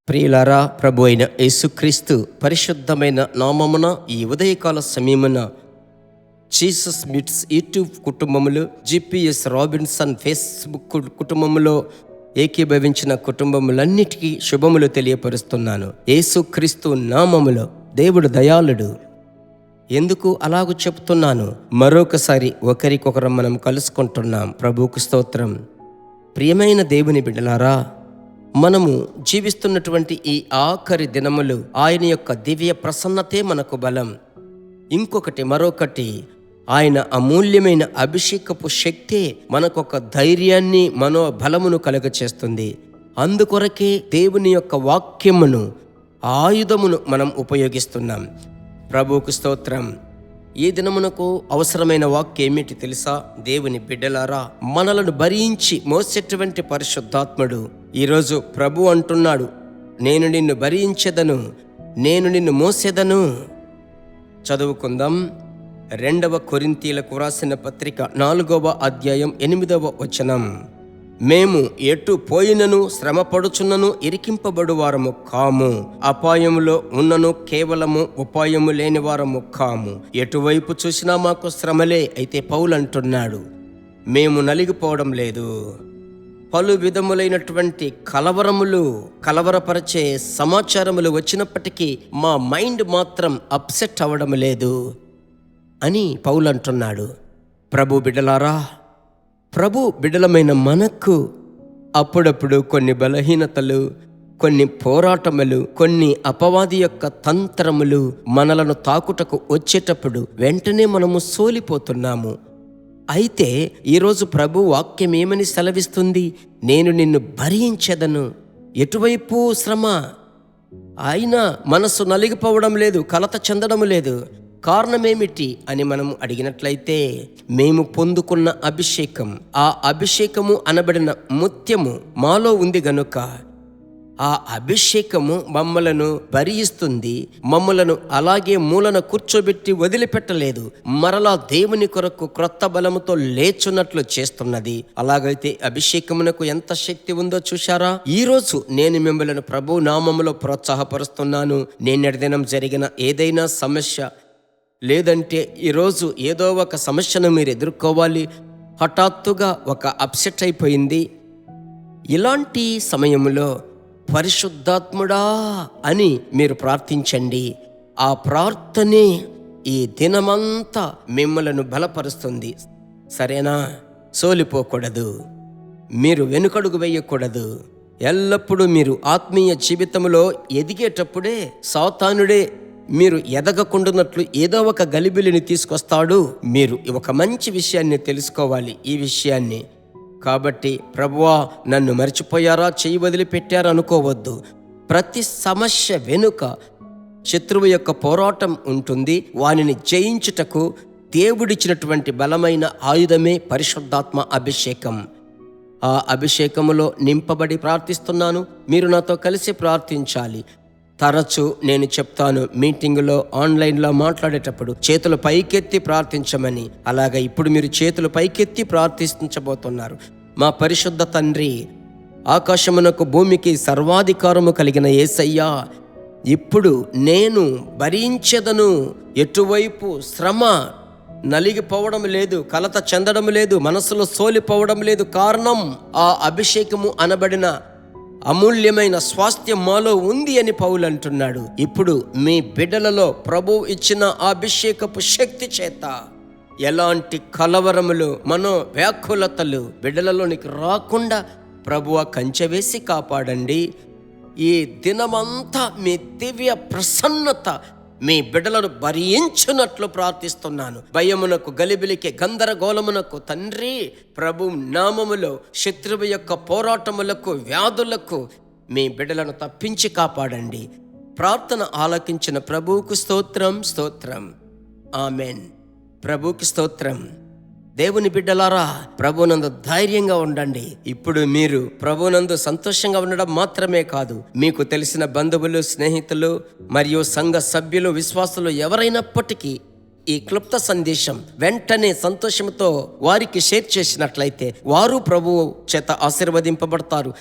ప్రియులారా, ప్రభు అయిన యేసుక్రీస్తు పరిశుద్ధమైన నామమున ఈ ఉదయకాల సమయమున జీసస్ మీట్స్ యూట్యూబ్ కుటుంబములు, జిపిఎస్ రాబిన్సన్ ఫేస్బుక్ కుటుంబములో ఏకీభవించిన కుటుంబములన్నిటికీ శుభములు తెలియపరుస్తున్నాను. యేసుక్రీస్తు నామములో దేవుడు దయాళుడు. ఎందుకు అలాగూ చెప్తున్నాను? మరొకసారి ఒకరికొకరం మనం కలుసుకుంటున్నాం. ప్రభువుకు స్తోత్రం. ప్రియమైన దేవుని బిడ్డలారా, మనము జీవిస్తున్నటువంటి ఈ ఆఖరి దినములు ఆయన యొక్క దివ్య ప్రసన్నతే మనకు బలం. మరొకటి ఆయన అమూల్యమైన అభిషేకపు శక్తే మనకొక ధైర్యాన్ని, మనోబలమును కలుగచేస్తుంది. అందుకొరకే దేవుని యొక్క వాక్యమును, ఆయుధమును మనం ఉపయోగిస్తున్నాం. ప్రభువుకు స్తోత్రం. ఈ దినమునకు అవసరమైన వాక్యం ఏమిటి తెలుసా? దేవుని బిడ్డలారా, మనలను భరించి మోసేటువంటి పరిశుద్ధాత్ముడు ఈరోజు ప్రభు అంటున్నాడు, నేను నిన్ను భరించెదను, నేను నిన్ను మోసేదను. చదువుకుందాం. 2 కొరింథీయులకు వ్రాసిన పత్రిక 4వ అధ్యాయం 8వ వచనం. మేము ఎటు పోయినను శ్రమపడుచున్నను ఇరికింపబడు వారము కాము, అపాయములో ఉన్నను కేవలము ఉపాయము లేని వారము కాము. ఎటువైపు చూసినా మాకు శ్రమలే. అయితే పౌలు అంటున్నాడు, మేము నలిగిపోవడం లేదు. పలు విధములైనటువంటి కలవరపరిచే సమాచారములు వచ్చినప్పటికీ మా మైండ్ మాత్రం అప్సెట్ అవ్వడం లేదు అని పౌలు అంటున్నాడు. ప్రభు బిడ్డలారా, ప్రభు బిడ్డలమైన మనకు అప్పుడప్పుడు కొన్ని బలహీనతలు, కొన్ని పోరాటములు, కొన్ని అపవాది యొక్క తంత్రములు మనలను తాకుటకు వచ్చేటప్పుడు వెంటనే మనము సోలిపోతున్నాము. అయితే ఈరోజు ప్రభు వాక్యం ఏమని సెలవిస్తుంది? నేను నిన్ను భరించెదను. ఎటువైపు శ్రమ అయినా మనసు నలిగిపోవడం లేదు, కలత చెందడం లేదు. కారణమేమిటి అని మనం అడిగినట్లయితే, మేము పొందుకున్న అభిషేకం, ఆ అభిషేకము అనబడిన ముత్యము మాలో ఉంది గనుక ఆ అభిషేకము మమ్మలను భరిస్తుంది. మమ్మలను అలాగే మూలన కూర్చోబెట్టి వదిలిపెట్టలేదు. మరలా దేవుని కొరకు క్రొత్త బలముతో లేచున్నట్లు చేస్తున్నది. అలాగైతే అభిషేకమునకు ఎంత శక్తి ఉందో చూశారా? ఈరోజు నేను మిమ్మల్ని ప్రభు నామములో ప్రోత్సాహపరుస్తున్నాను. నిన్నటి దినం జరిగిన ఏదైనా సమస్య, లేదంటే ఈరోజు ఏదో ఒక సమస్యను మీరు ఎదుర్కోవాలి, హఠాత్తుగా ఒక అప్సెట్ అయిపోయింది. ఇలాంటి సమయంలో పరిశుద్ధాత్ముడా అని మీరు ప్రార్థించండి. ఆ ప్రార్థనే ఈ దినమంతా మిమ్మలను బలపరుస్తుంది. సరేనా? సోలిపోకూడదు, మీరు వెనుకడుగు వేయకూడదు. ఎల్లప్పుడూ మీరు ఆత్మీయ జీవితంలో ఎదిగేటప్పుడే సాతానుడే మీరు ఎదగకుండానట్లు ఏదో ఒక గలిబిలిని తీసుకొస్తాడు. మీరు ఒక మంచి విషయాన్ని తెలుసుకోవాలి, ఈ విషయాన్ని. కాబట్టి ప్రభువా నన్ను మర్చిపోయారా, చెయ్యి వదిలిపెట్టారా అనుకోవద్దు. ప్రతి సమస్య వెనుక శత్రువు యొక్క పోరాటం ఉంటుంది. వానిని జయించుటకు దేవుడిచ్చినటువంటి బలమైన ఆయుధమే పరిశుద్ధాత్మ అభిషేకం. ఆ అభిషేకములో నింపబడి ప్రార్థిస్తున్నాను. మీరు నాతో కలిసి ప్రార్థించాలి. తరచూ నేను చెప్తాను, మీటింగులో, ఆన్లైన్లో మాట్లాడేటప్పుడు చేతులు పైకెత్తి ప్రార్థించమని. అలాగా ఇప్పుడు మీరు చేతులు పైకెత్తి ప్రార్థించబోతున్నారు. మా పరిశుద్ధ తండ్రి, ఆకాశమునకు భూమికి సర్వాధికారము కలిగిన యేసయ్యా, ఇప్పుడు నేను భరించెదను. ఎటువైపు శ్రమ నలిగిపోవడం లేదు, కలత చెందడం లేదు, మనసులో సోలిపోవడం లేదు. కారణం ఆ అభిషేకము అనబడిన అమూల్యమైన స్వాస్థ్యం మాలో ఉంది అని పౌలు అంటున్నాడు. ఇప్పుడు మీ బిడ్డలలో ప్రభు ఇచ్చిన అభిషేకపు శక్తి చేత ఎలాంటి కలవరములు, మనోవ్యాకులతలు బిడ్డలలోనికి రాకుండా ప్రభువా కంచె వేసి కాపాడండి. ఈ దినమంతా మీ దివ్య ప్రసన్నత మీ బిడ్డలను భరించున్నట్లు ప్రార్థిస్తున్నాను. భయమునకు, గలిబిలికి, గందరగోళమునకు తండ్రి, ప్రభు నామములో శత్రువు యొక్క పోరాటములకు, వ్యాధులకు మీ బిడ్డలను తప్పించి కాపాడండి. ప్రార్థన ఆలకించిన ప్రభువుకు స్తోత్రం, స్తోత్రం. ఆమెన్. ప్రభువుకి స్తోత్రం. దేవుని బిడ్డలారా, ప్రభునందు ధైర్యంగా ఉండండి. ఇప్పుడు మీరు ప్రభునందు సంతోషంగా ఉండడం మాత్రమే కాదు, మీకు తెలిసిన బంధువులు, స్నేహితులు మరియు సంఘ సభ్యులు, విశ్వాసులు ఎవరైనప్పటికీ ఈ క్లుప్త సందేశం వెంటనే సంతోషంతో వారికి షేర్ చేసినట్లయితే వారు ప్రభువు చేత ఆశీర్వదింపబడతారు.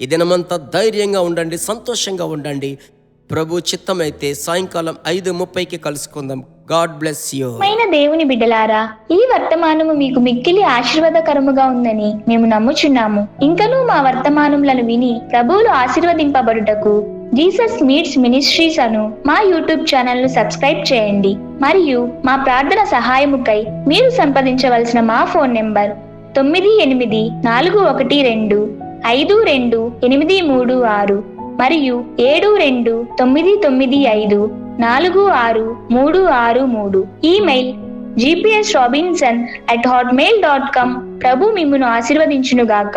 ఈ దినమంతా ధైర్యంగా ఉండండి, సంతోషంగా ఉండండి. ప్రభు చిత్తమైతే సాయంకాలం 5:30కి కలుసుకుందాం. God bless you. దేవుని బిడ్డలారా, ఈ వర్తమానము మీకు మిక్కిలి ఆశీర్వాదకరముగా ఉందని మేము నమ్ముచున్నాము. ఇంకనూ మా వర్తమానములను విని ప్రభువులు ఆశీర్వదింపబడుటకు జీసస్ మీట్స్ మినిస్ట్రీస్ అను మా యూట్యూబ్ ఛానల్ ను సబ్స్క్రైబ్ చేయండి. మరియు మా ప్రార్థన సహాయముకై మీరు సంప్రదించవలసిన మా ఫోన్ నెంబర్ 9841425286 మరియు 7299546363. Email gpsrobinson@hotmail.com. ప్రభు మిమ్మును ఆశీర్వదించునుగాక.